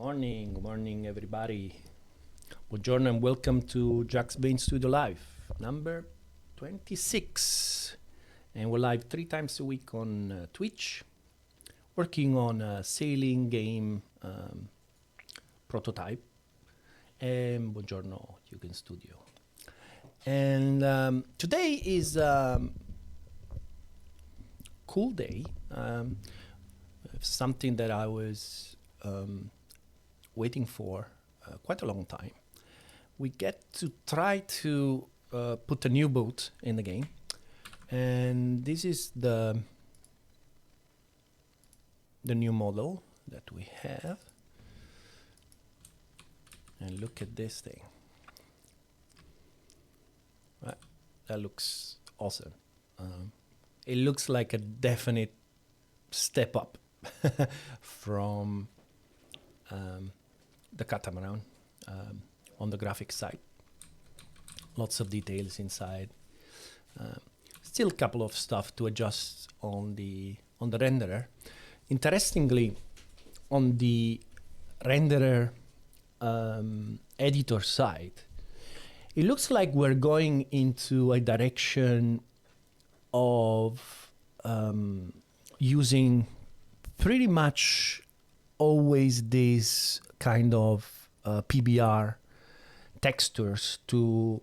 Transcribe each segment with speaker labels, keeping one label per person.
Speaker 1: Good morning, everybody. Buongiorno and welcome to Jaxx Vane Studio Live, number 26. And we're live 3 times a week on Twitch, working on a sailing game prototype. And buongiorno, Yugen Studio. And today is cool day. Something that I was waiting for quite a long time. We get to try to put a new boat in the game, and this is the new model that we have. And look at this thing. That looks awesome. It looks like a definite step up from the catamaran on the graphic side. Lots of details inside. Still a couple of stuff to adjust on the renderer. Interestingly, on the renderer editor side, it looks like we're going into a direction of using pretty much always these kind of PBR textures to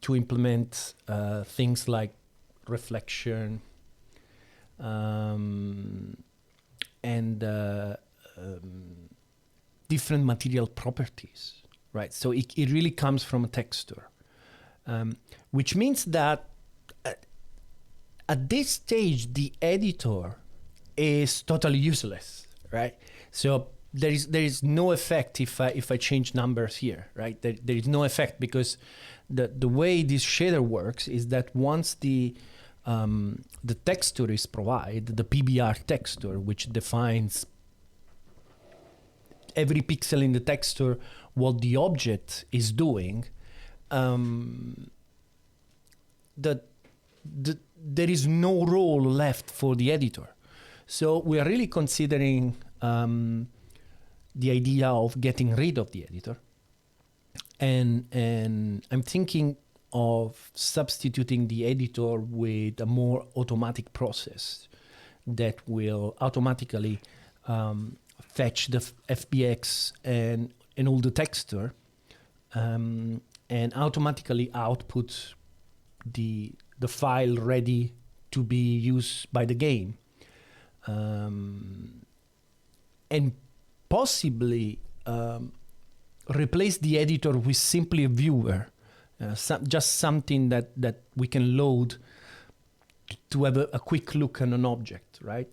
Speaker 1: implement things like reflection and different material properties, right? So it really comes from a texture, which means that at this stage, the editor is totally useless, right? So there is no effect if I change numbers here, right? There is no effect because the way this shader works is that once the texture is provided, the PBR texture, which defines every pixel in the texture, what the object is doing, there is no role left for the editor. So we are really considering the idea of getting rid of the editor. And I'm thinking of substituting the editor with a more automatic process that will automatically fetch the FBX and all the texture and automatically output the file ready to be used by the game. And possibly replace the editor with simply a viewer, just something that we can load to have a quick look at an object, right?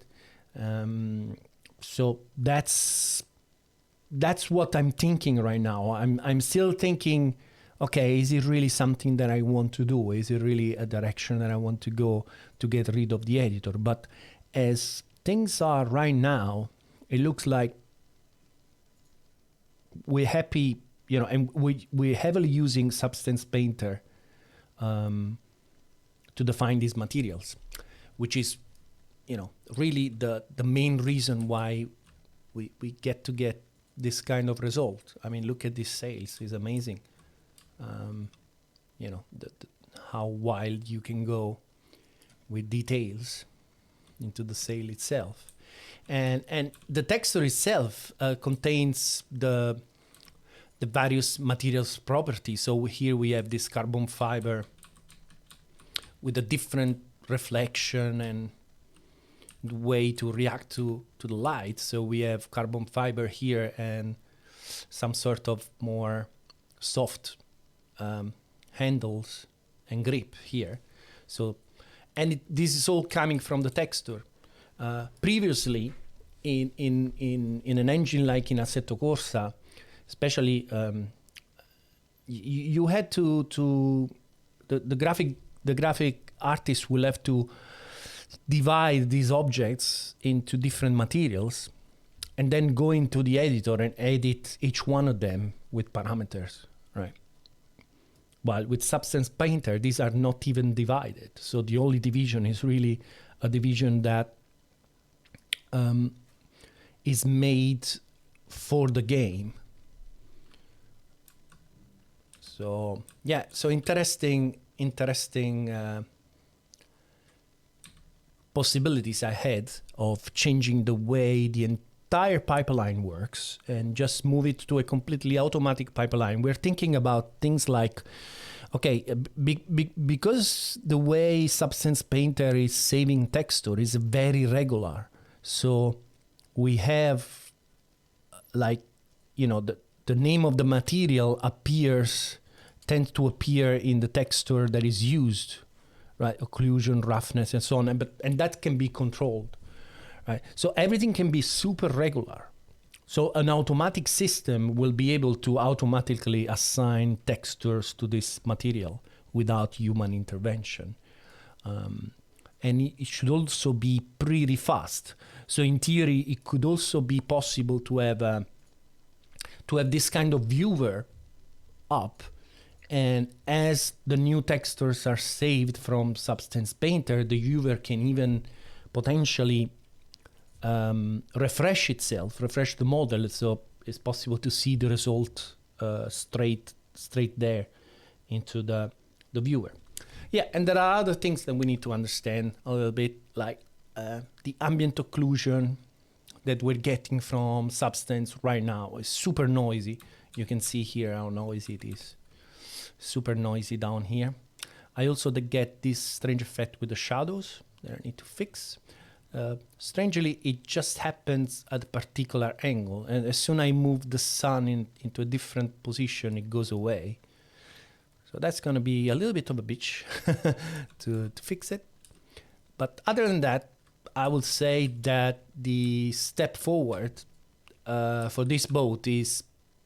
Speaker 1: So that's what I'm thinking right now. I'm still thinking, okay, is it really something that I want to do? Is it really a direction that I want to go to get rid of the editor? But as things are right now, it looks like we're happy, and we're heavily using Substance Painter to define these materials, which is, really the main reason why we get this kind of result. I mean, look at these sails; it's amazing. How wild you can go with details into the sail itself. And the texture itself contains the various materials properties. So here we have this carbon fiber with a different reflection and the way to react to the light. So we have carbon fiber here and some sort of more soft handles and grip here. So, and this is all coming from the texture. Previously, in an engine like in Assetto Corsa, especially, you had to the graphic artist will have to divide these objects into different materials, and then go into the editor and edit each one of them with parameters, right? While with Substance Painter, these are not even divided. So the only division is really a division that is made for the game. So yeah, so interesting possibilities ahead of changing the way the entire pipeline works and just move it to a completely automatic pipeline. We're thinking about things like, okay, because the way Substance Painter is saving texture is very regular. So we have, like, you know, the name of the material tends to appear in the texture that is used, right? Occlusion, roughness, and so on. And that can be controlled, right? So everything can be super regular. So an automatic system will be able to automatically assign textures to this material without human intervention. And it should also be pretty fast. So in theory, it could also be possible to have this kind of viewer up, and as the new textures are saved from Substance Painter, the viewer can even potentially refresh the model, so it's possible to see the result straight there into the viewer. Yeah, and there are other things that we need to understand a little bit, like the ambient occlusion that we're getting from Substance right now is super noisy. You can see here how noisy it is. Super noisy down here. I also get this strange effect with the shadows that I need to fix. Strangely, it just happens at a particular angle, and as soon as I move the sun into a different position, it goes away. So that's going to be a little bit of a bitch to fix it. But other than that, I will say that the step forward for this boat is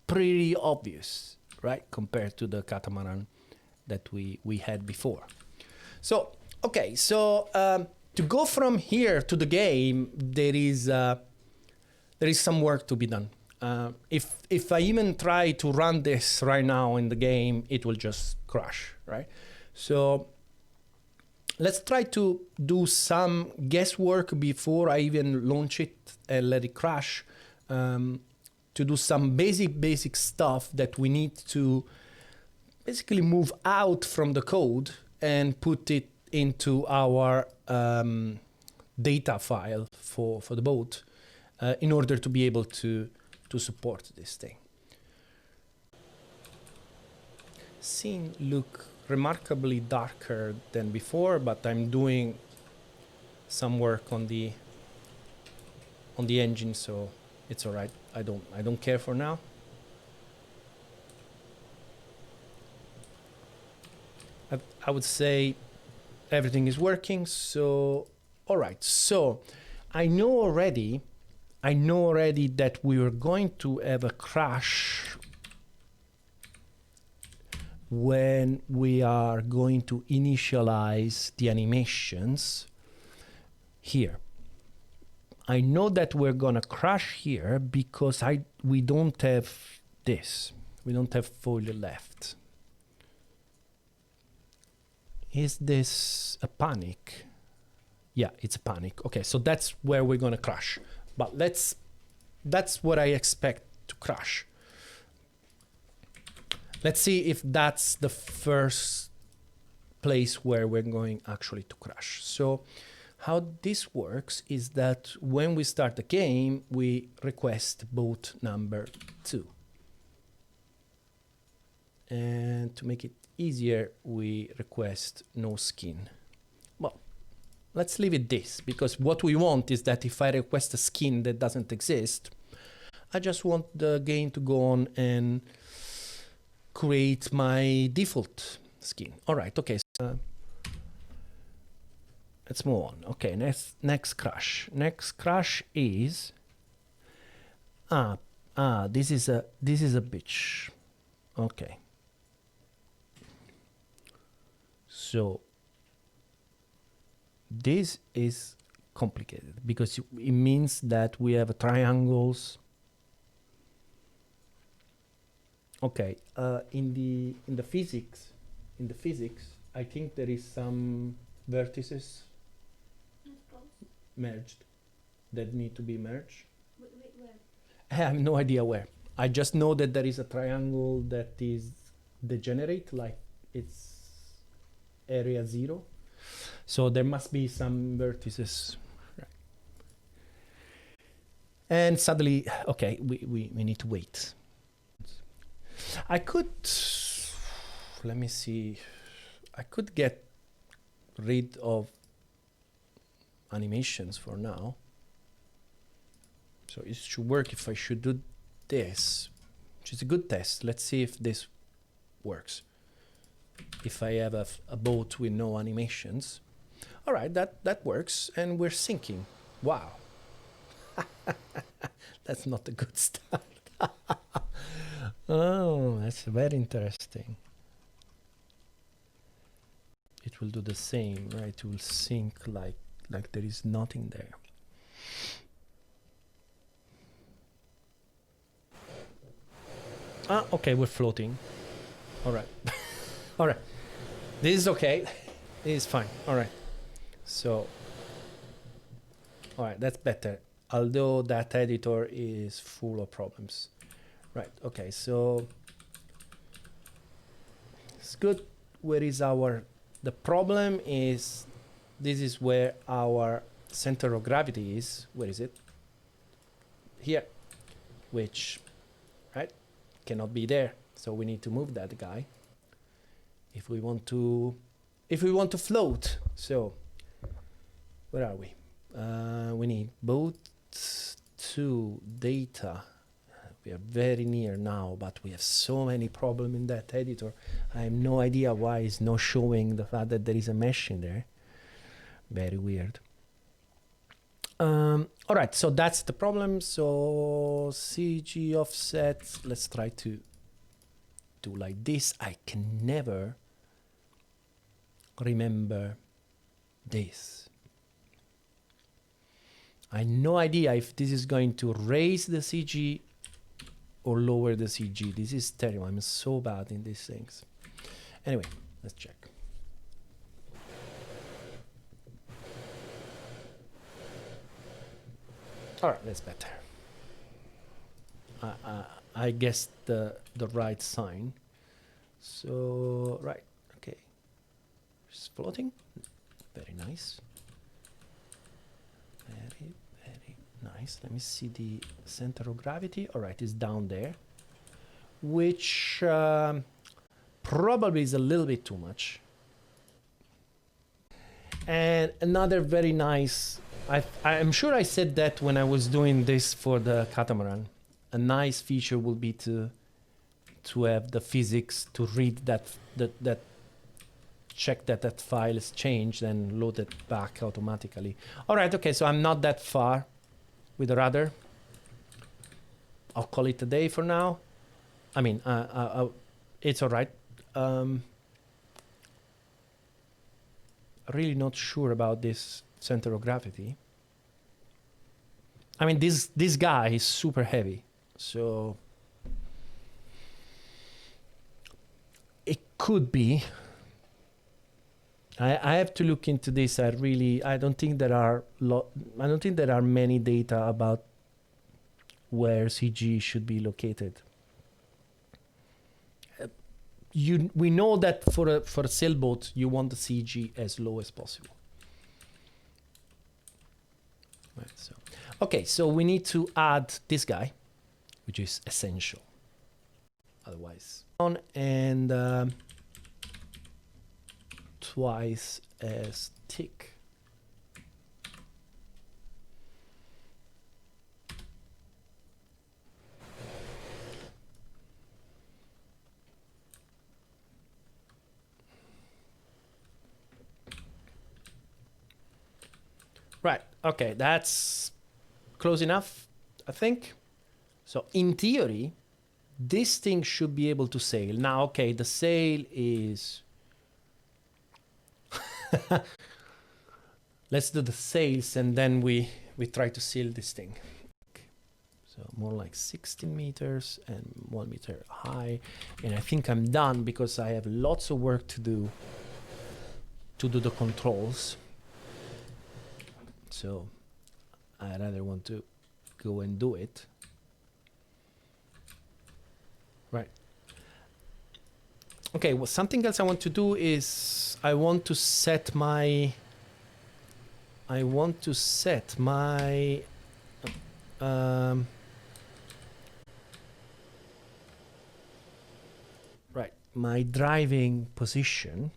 Speaker 1: pretty obvious, right, compared to the catamaran that we had before. So, okay, so to go from here to the game, there is some work to be done. If I even try to run this right now in the game, it will just crash, right? So let's try to do some guesswork before I even launch it and let it crash, to do some basic stuff that we need to basically move out from the code and put it into our data file for the boat in order to be able to support this thing. Scene look remarkably darker than before, but I'm doing some work on the engine, so it's all right. I don't care for now. I would say everything is working. So all right. So I know already that we are going to have a crash when we are going to initialize the animations here. I know that we're gonna crash here because we don't have this. We don't have folio left. Is this a panic? Yeah, it's a panic. Okay, so that's where we're gonna crash. But that's what I expect to crash. Let's see if that's the first place where we're going actually to crash. So how this works is that when we start the game, we request boat number 2. And to make it easier, we request no skin. Well, let's leave it this, because what we want is that if I request a skin that doesn't exist, I just want the game to go on and create my default skin. All right, okay. So, let's move on. Okay, next crash. Next crash is this is a bitch. Okay. So this is complicated because it means that we have triangles. Okay, in the physics, I think there is some vertices merged that need to be merged.
Speaker 2: Where?
Speaker 1: have no idea where. I just know that there is a triangle that is degenerate, like it's area 0. So there must be some vertices. Right. And suddenly, okay, we need to wait. I could, let me see, I could get rid of animations for now. So it should work if I should do this, which is a good test. Let's see if this works. If I have a boat with no animations. All right, that works, and we're syncing. Wow. That's not a good start. Oh, that's very interesting. It will do the same, right? It will sync like there is nothing there. Ah, okay, we're floating. All right. All right. This is okay. This is fine. All right. So, all right, that's better. Although that editor is full of problems. Right, okay, so it's good. Where is the problem is, this is where our center of gravity is. Where is it? Here, which, right, cannot be there. So we need to move that guy if we want to float. So where are we? We need both to data. We are very near now, but we have so many problems in that editor. I have no idea why it's not showing the fact that there is a mesh in there. Very weird. All right, so that's the problem. So CG offset, let's try to do like this. I can never remember this. I have no idea if this is going to raise the CG or lower the CG. This is terrible. I'm so bad in these things. Anyway, let's check. All right, that's better. I guessed the right sign. So, right, okay. It's floating. Very nice. Very, very nice. Let me see the center of gravity. All right, it's down there, which probably is a little bit too much. And another very nice, I'm sure I said that when I was doing this for the catamaran. A nice feature will be to have the physics to read that check that file is changed and load it back automatically. All right, okay, so I'm not that far with the rudder. I'll call it a day for now. I mean, it's all right. Really not sure about this center of gravity. I mean, this guy is super heavy, so it could be. I have to look into this. I don't think there are many data about where CG should be located. We know that for a sailboat, you want the CG as low as possible. Right, so okay, so we need to add this guy, which is essential. Otherwise, on and twice as thick. Right, okay, that's close enough, I think. So in theory, this thing should be able to sail. Now, okay, the sail is... Let's do the sails and then we try to seal this thing. Okay. So more like 16 meters and 1 meter high. And I think I'm done because I have lots of work to do the controls. So I rather want to go and do it. Okay, well, something else I want to do is I want to set my right, my driving position.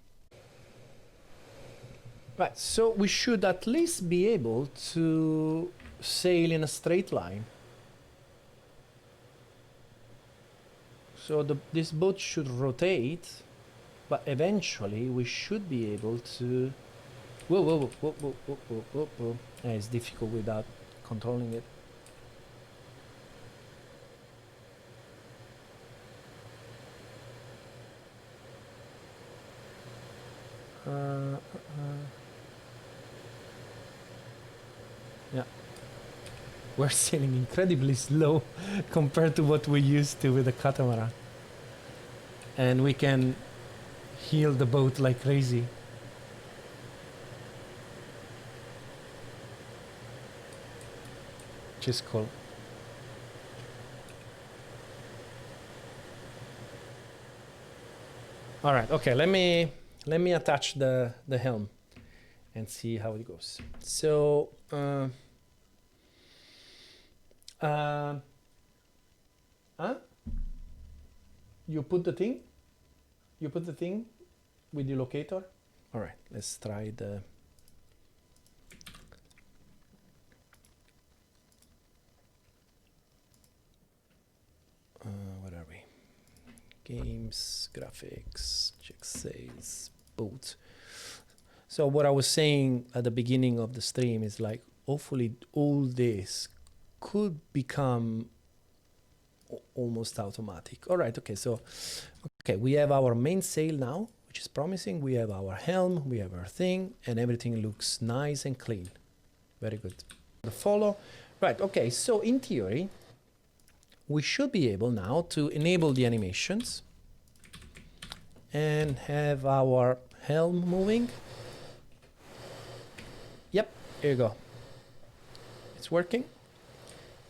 Speaker 1: Right, so we should at least be able to sail in a straight line. So this boat should rotate, but eventually we should be able to... Whoa, whoa, whoa, whoa, whoa, whoa, whoa, whoa. Yeah, it's difficult without controlling it. Yeah. We're sailing incredibly slow compared to what we used to with the catamaran. And we can heel the boat like crazy. Which is cool. All right, okay, let me attach the helm and see how it goes. So, you put the thing? You put the thing with the locator? All right, let's try the... what are we? Games, graphics, check sales, boat. So what I was saying at the beginning of the stream is like, hopefully all this could become almost automatic. All right, okay, so, okay, we have our mainsail now, which is promising. We have our helm, we have our thing, and everything looks nice and clean. Very good. The follow. Right, okay, so in theory, we should be able now to enable the animations and have our helm moving. Yep, here you go. It's working.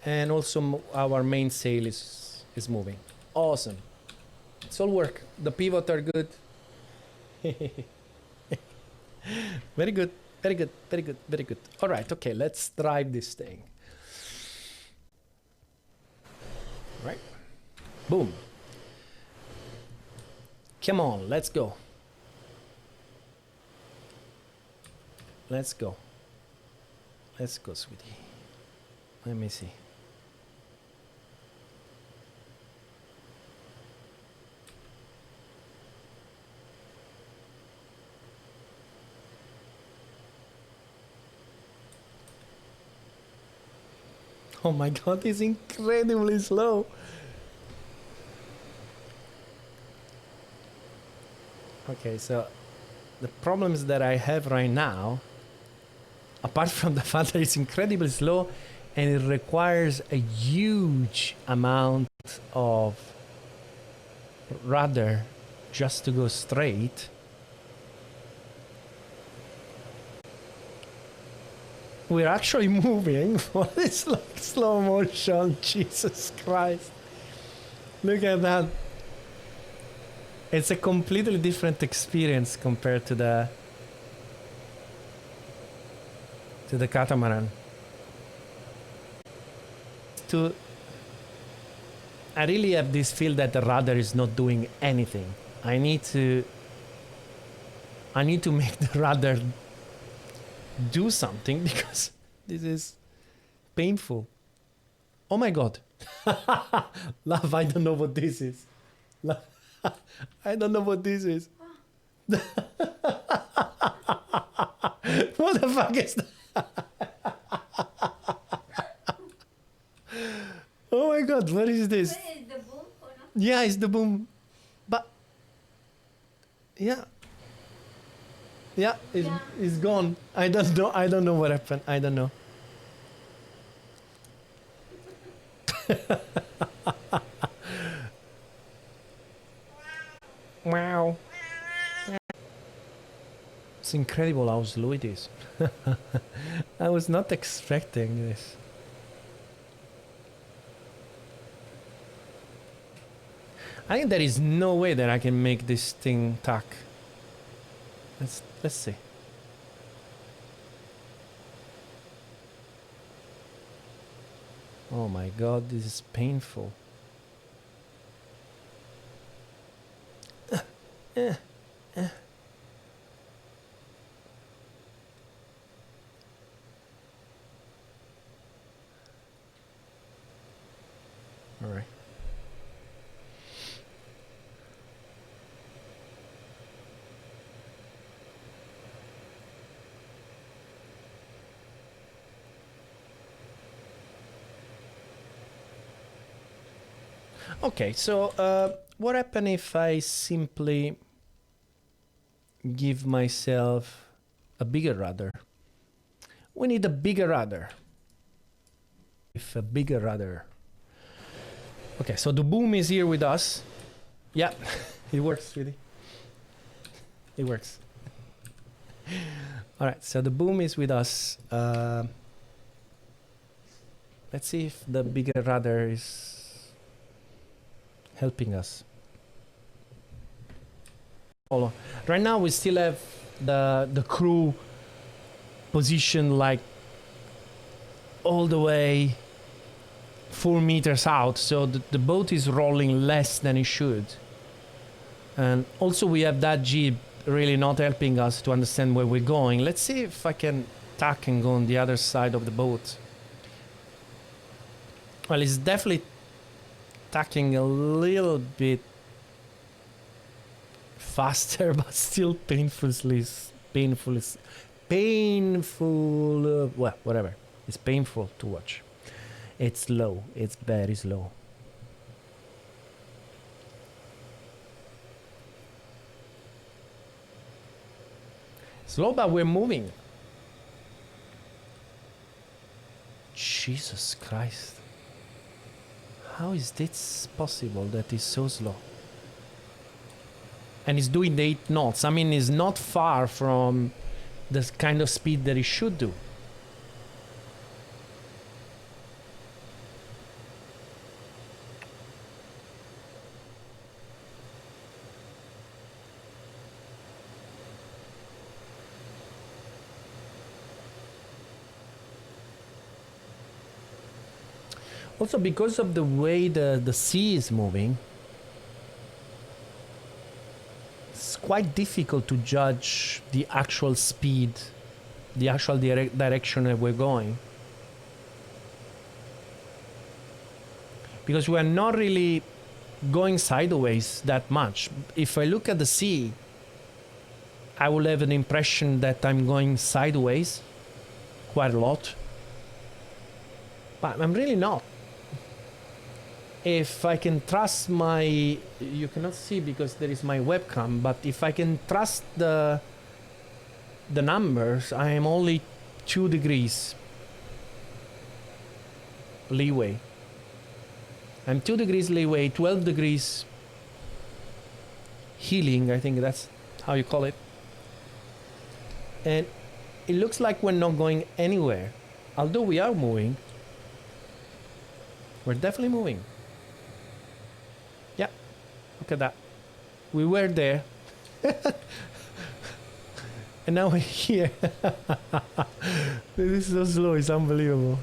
Speaker 1: And also our mainsail is moving. Awesome. It's all work. The pivot are good. Very good, very good, very good, very good. All right, okay, let's drive this thing. Right. Boom. Come on, let's go. Let's go. Let's go, sweetie. Let me see. Oh my god, it's incredibly slow. Okay, so the problems that I have right now, apart from the fact that it's incredibly slow and it requires a huge amount of rudder just to go straight. We're actually moving. What is like slow motion? Jesus Christ. Look at that. It's a completely different experience compared to the catamaran. I really have this feel that the rudder is not doing anything. I need to make the rudder do something because this is painful. Oh my god. Love, I don't know what this is. Love, I don't know what this is. What the fuck is that? Oh my god, what is this?
Speaker 2: What is the boom?
Speaker 1: Yeah, it's the boom. But yeah. Yeah, it's gone. I don't know what happened. I don't know. Wow. It's incredible how slow it is. I was not expecting this. I think there is no way that I can make this thing tack. Let's see. Oh my god, this is painful. All right. Okay, so what happens if I simply give myself a bigger rudder? We need a bigger rudder. If a bigger rudder. Okay, so the boom is here with us. Yeah, it works, really. It works. All right, so the boom is with us. Let's see if the bigger rudder is helping us. Hold on. Right now we still have the crew positioned like all the way 4 meters out, so the boat is rolling less than it should. And also we have that jib really not helping us to understand where we're going. Let's see if I can tack and go on the other side of the boat. Well, it's definitely tacking a little bit faster, but still painful. Well, whatever. It's painful to watch. It's slow. It's very slow. Slow, but we're moving. Jesus Christ. How is this possible that it's so slow? And it's doing the 8 knots. I mean, it's not far from the kind of speed that it should do. Also, because of the way the sea is moving, it's quite difficult to judge the actual speed, the actual direction that we're going. Because we are not really going sideways that much. If I look at the sea, I will have an impression that I'm going sideways quite a lot. But I'm really not. If I can trust my, you cannot see because there is my webcam, but if I can trust the numbers, I am only 2 degrees leeway. I'm 2 degrees leeway, 12 degrees healing, I think that's how you call it. And it looks like we're not going anywhere. Although we are moving, we're definitely moving. Yeah, look at that. We were there. And now we're here. This is so slow, it's unbelievable.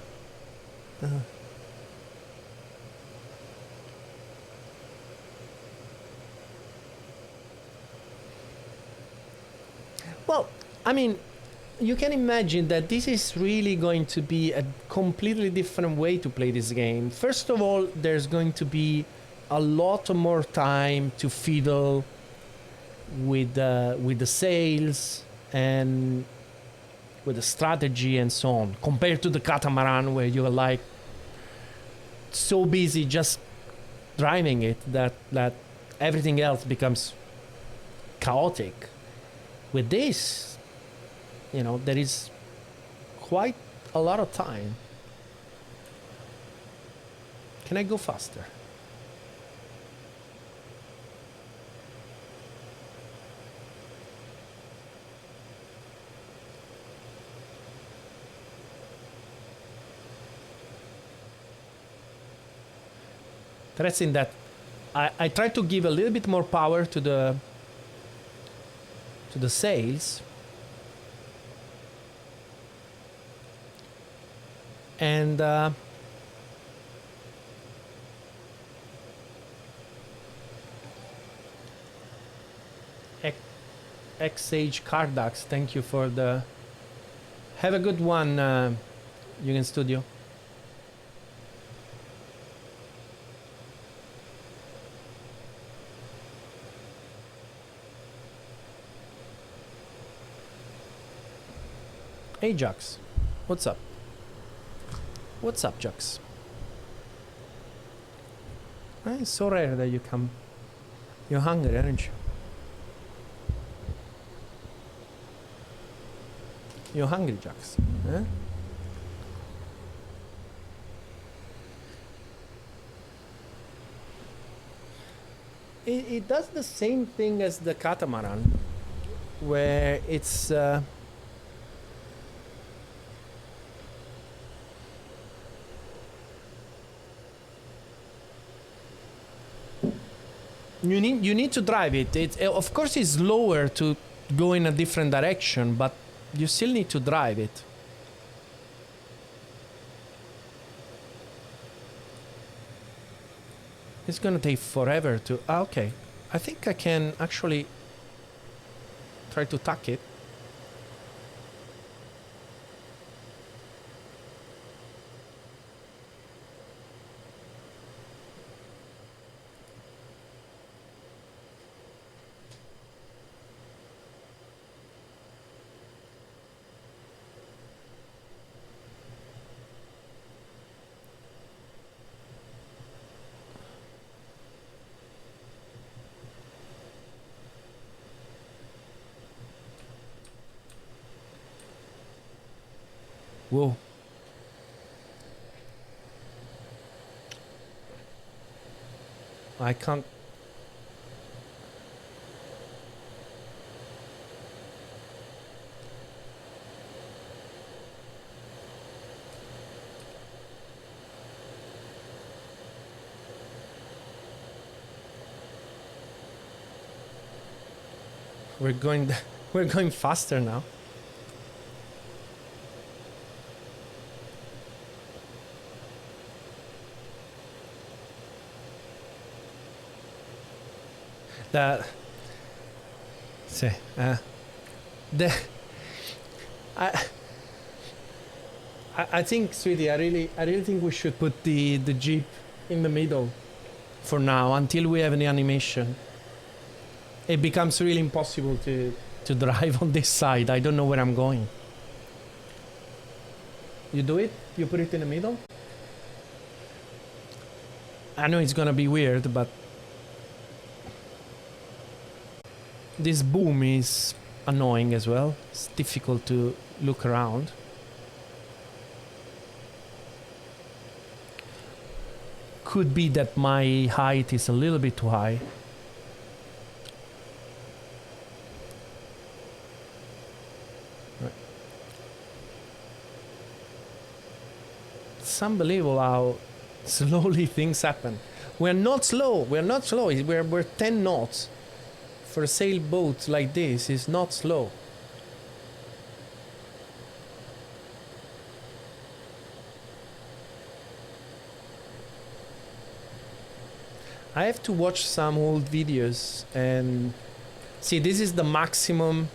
Speaker 1: Well, I mean, you can imagine that this is really going to be a completely different way to play this game. First of all, there's going to be a lot more time to fiddle with the sails and with the strategy and so on, compared to the catamaran where you're like so busy just driving it that everything else becomes chaotic. With this, you know, there is quite a lot of time. Can I go faster? Interesting that I try to give a little bit more power to the sails. And XH Cardax, thank you for the... Have a good one, Untitled Studio. Hey, Jaxx. What's up? What's up, Jaxx? It's so rare that you come. You're hungry, aren't you? You're hungry, Jaxx. Huh? It does the same thing as the catamaran, where it's... You need to drive it. Of course it's slower to go in a different direction, but you still need to drive it. It's gonna take forever to... okay. I think I can actually try to tack it. Whoa. I can't... We're going faster now. I think, sweetie, I really think we should put the Jeep in the middle for now until we have any animation. It becomes really impossible to drive on this side. I don't know where I'm going. You do it? You put it in the middle? I know it's gonna be weird, but this boom is annoying as well. It's difficult to look around. Could be that my height is a little bit too high. Right. It's unbelievable how slowly things happen. We're not slow. We're not slow. We're 10 knots. For a sailboat like this is not slow. I have to watch some old videos and see, this is the maximum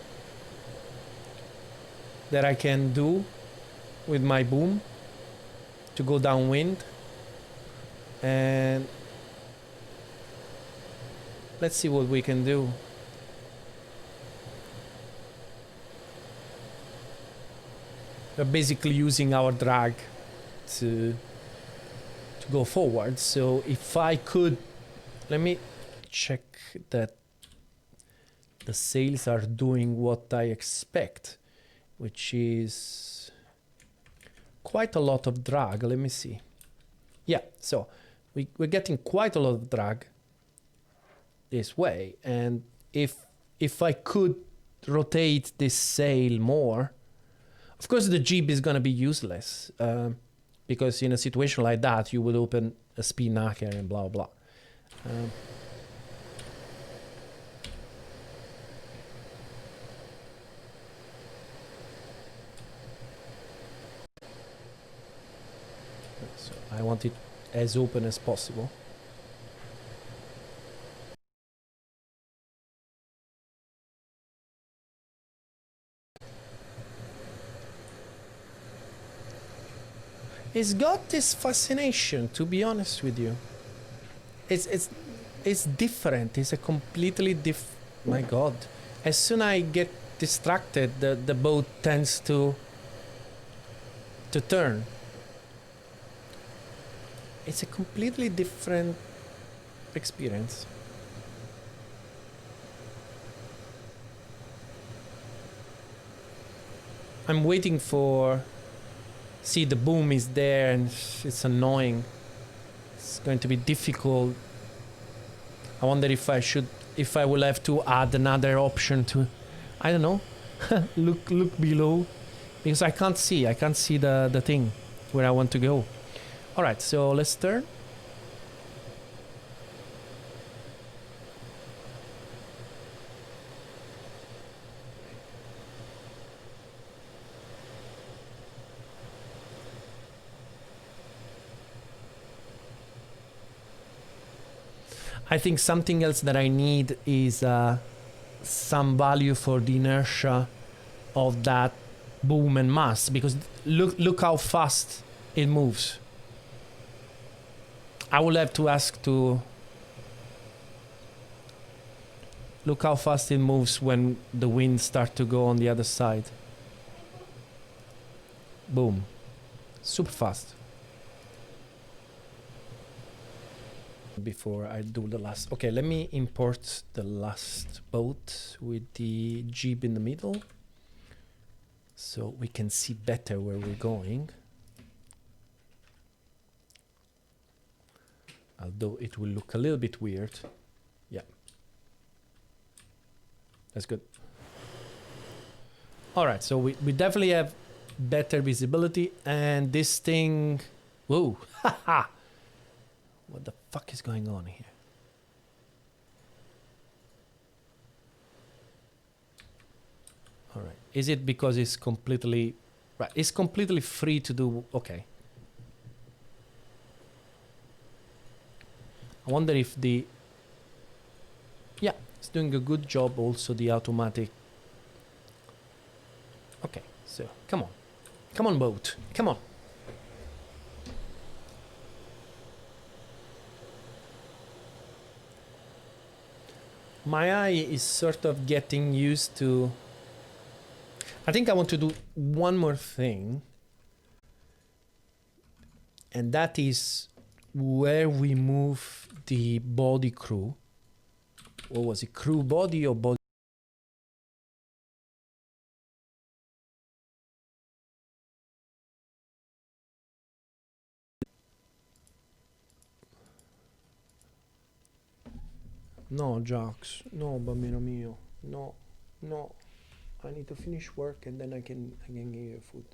Speaker 1: that I can do with my boom to go downwind. And let's see what we can do. We're basically using our drag to go forward. So if I could, let me check that the sails are doing what I expect, which is quite a lot of drag. Let me see. Yeah, so we're getting quite a lot of drag this way, and if I could rotate this sail more, of course the Jeep is gonna be useless, because in a situation like that you would open a spinnaker and blah blah. Um, so I want it as open as possible. It's got this fascination, to be honest with you. It's different. It's a completely my God. As soon as I get distracted, the boat tends to turn. It's a completely different experience. I'm waiting for... See, the boom is there and it's annoying. It's going to be difficult. I wonder if I will have to add another option to, I don't know, look below, because I can't see the thing where I want to go. All right, so let's turn. I think something else that I need is some value for the inertia of that boom and mass, because look how fast it moves. I will have to ask to look how fast it moves when the wind starts to go on the other side. Boom. Super fast. Before I do the last... Okay, let me import the last boat with the jib in the middle, so we can see better where we're going. Although it will look a little bit weird. Yeah. That's good. Alright, so we definitely have better visibility, and this thing... Whoa! Haha! What the fuck is going on here? All right. Is it because it's completely... Right. It's completely free to do... Okay. I wonder if the... Yeah. It's doing a good job also, the automatic... Okay. So, come on. Come on, boat. Come on. My eye is sort of getting used to... I think I want to do one more thing. And that is where we move the body crew. What was it? Crew body or body? No, Jaxx. No, bambino mio. No, no. I need to finish work and then I can give you food.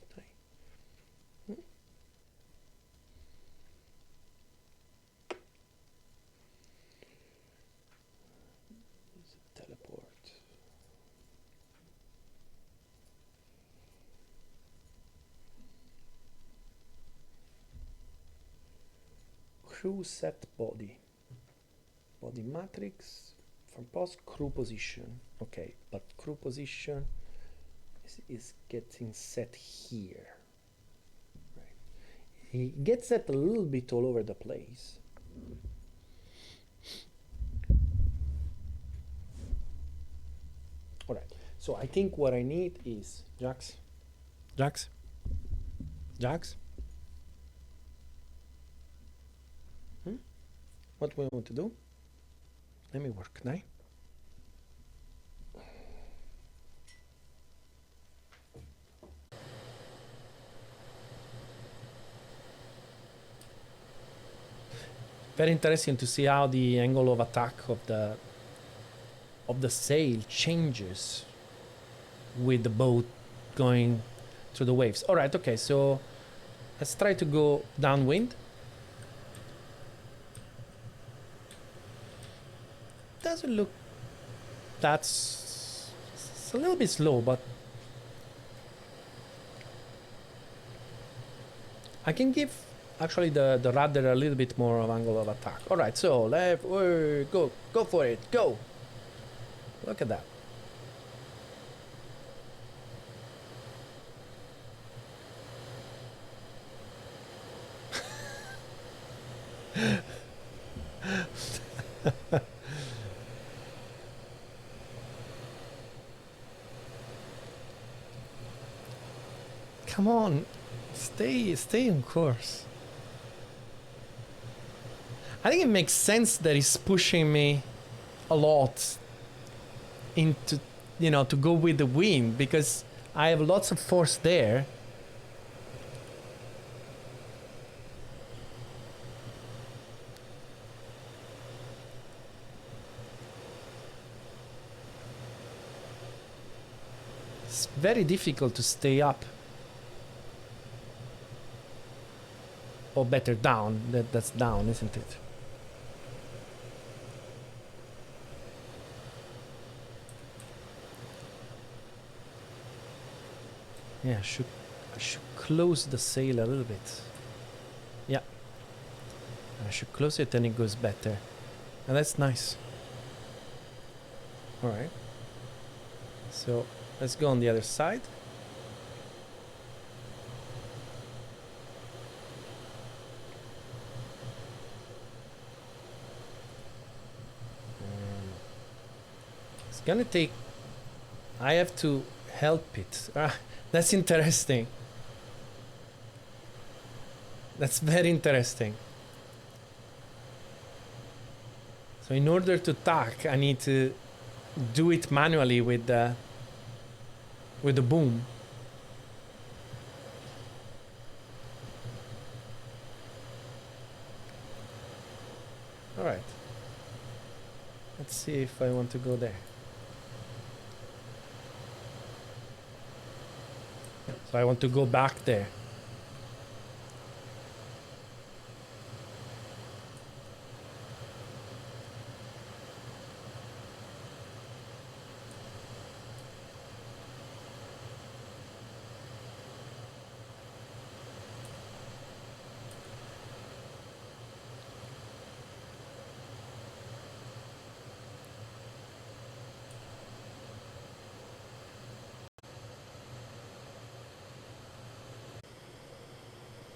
Speaker 1: Teleport. Crew set body. Body matrix from post crew position. Okay, but crew position is getting set here. Right. He gets set a little bit all over the place. All right. So I think what I need is Jaxx. What we want to do? Let me work now. Very interesting to see how the angle of attack of the sail changes with the boat going through the waves. All right, okay, so let's try to go downwind. doesn't look that's it's a little bit slow, but I can give actually the rudder a little bit more of angle of attack. All right, so left, go for it, go. Look at that. Come on, stay on course. I think it makes sense that he's pushing me a lot into, you know, to go with the wind, because I have lots of force there. It's very difficult to stay up. Or better down. That's down, isn't it? Yeah, I should close the sail a little bit. Yeah. I should close it and it goes better. And that's nice. Alright. So let's go on the other side. It's gonna take... I have to help it. That's interesting. That's very interesting. So in order to tack, I need to do it manually with the boom. All right. Let's see if I want to go there. So I want to go back there.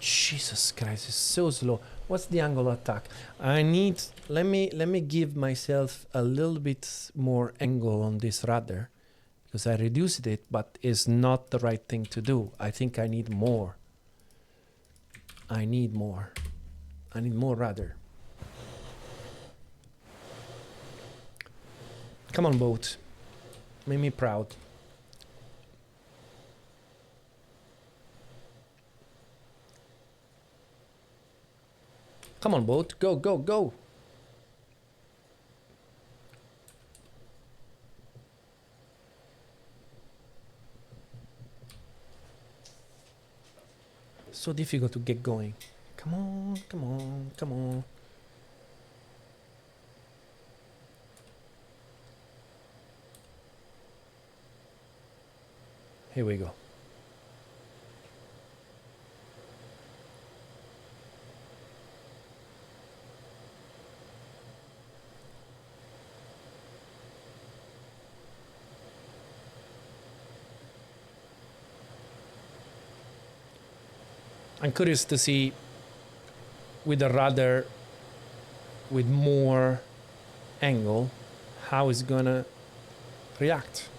Speaker 1: Jesus Christ, it's so slow. What's the angle of attack? I need... Let me give myself a little bit more angle on this rudder, because I reduced it, but it's not the right thing to do. I think I need more. I need more rudder. Come on, boat. Make me proud. Come on, boat. Go, go, go. So difficult to get going. Come on, come on, come on. Here we go. I'm curious to see with a rudder with more angle how it's gonna react.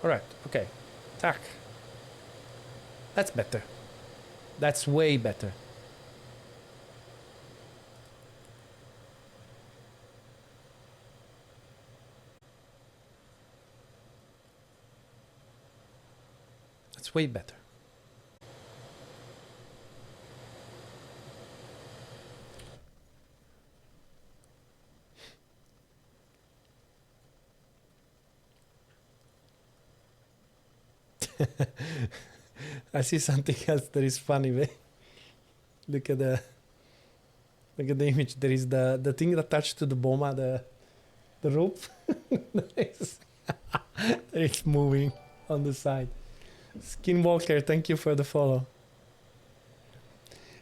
Speaker 1: All right, okay, tack. That's better. That's way better. That's way better. I see something else that is funny. Look at the image. There is the thing attached to the boma, The rope. It's moving on the side. Skinwalker, thank you for the follow.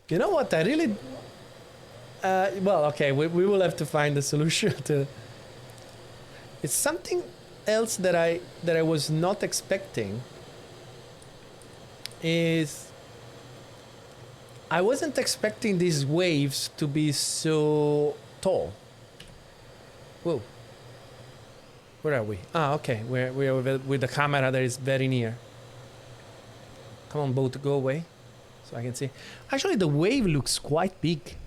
Speaker 1: You know what? I really... well, okay, we will have to find a solution to... It's something else that I was not expecting. Is... I wasn't expecting these waves to be so tall. Whoa. Where are we? Ah, okay. We are with the camera that is very near. Come on, boat, go away, so I can see. Actually, the wave looks quite big.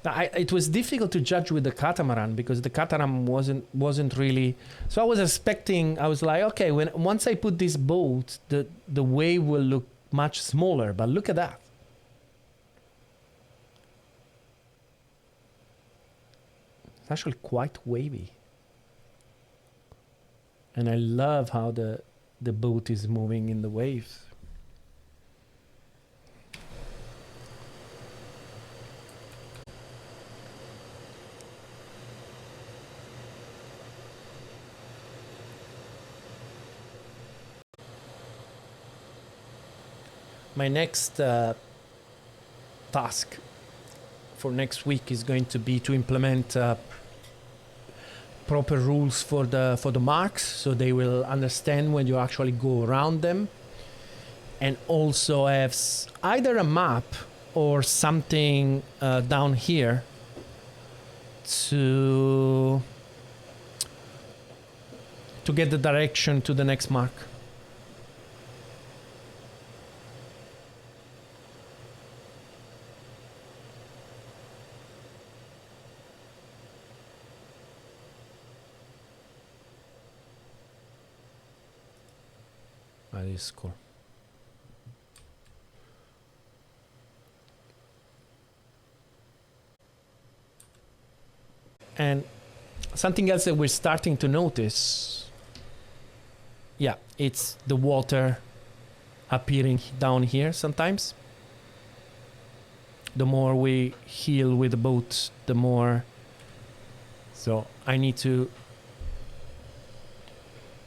Speaker 1: It was difficult to judge with the catamaran because the catamaran wasn't really. So I was expecting. I was like, okay, once I put this boat, the wave will look much smaller. But look at that. It's actually quite wavy. And I love how the boat is moving in the waves. My next task for next week is going to be to implement proper rules for the marks, so they will understand when you actually go around them, and also have either a map or something down here to get the direction to the next mark. That is cool. And something else that we're starting to notice, yeah, it's the water appearing down here sometimes. The more we heal with the boat, the more. So I need to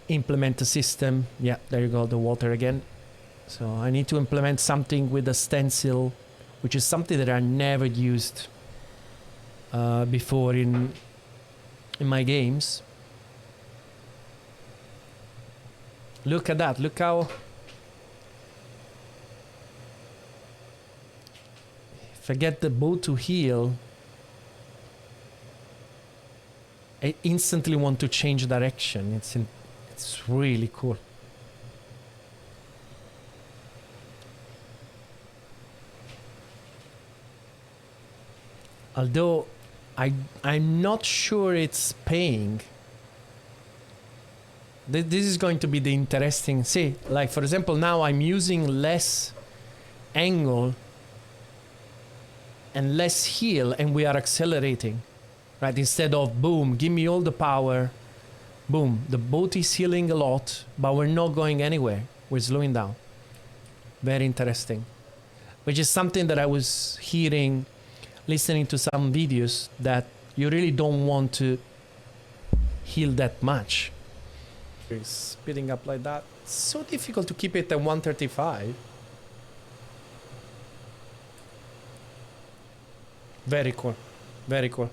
Speaker 1: implement a system. Yeah, there you go, the water again. So I need to implement something with a stencil, which is something that I never used before in my games. Look at that, look how if I get the boat to heal, I instantly want to change direction. It's really cool. Although I'm not sure it's paying. This is going to be the interesting. See, like for example, now I'm using less angle and less heal, and we are accelerating, right? Instead of boom, give me all the power. Boom, the boat is healing a lot, but we're not going anywhere. We're slowing down. Very interesting. Which is something that I was hearing, listening to some videos, that you really don't want to heal that much. It's speeding up like that. It's so difficult to keep it at 135. Very cool. Very cool.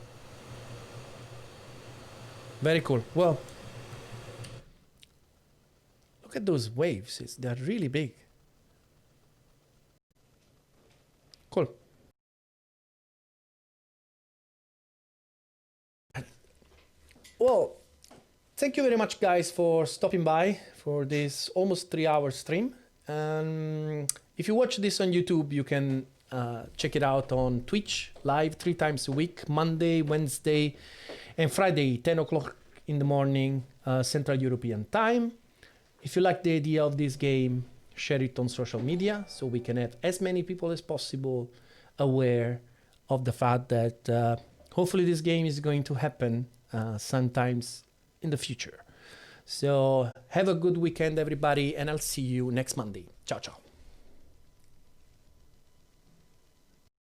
Speaker 1: Very cool. Well, look at those waves. They're really big. Cool. Well, thank you very much, guys, for stopping by for this almost 3-hour stream. If you watch this on YouTube, you can check it out on Twitch live 3 times a week, Monday, Wednesday, and Friday, 10 o'clock in the morning, Central European time. If you like the idea of this game, share it on social media so we can have as many people as possible aware of the fact that hopefully this game is going to happen sometimes in the future. So have a good weekend, everybody, and I'll see you next Monday. Ciao, ciao.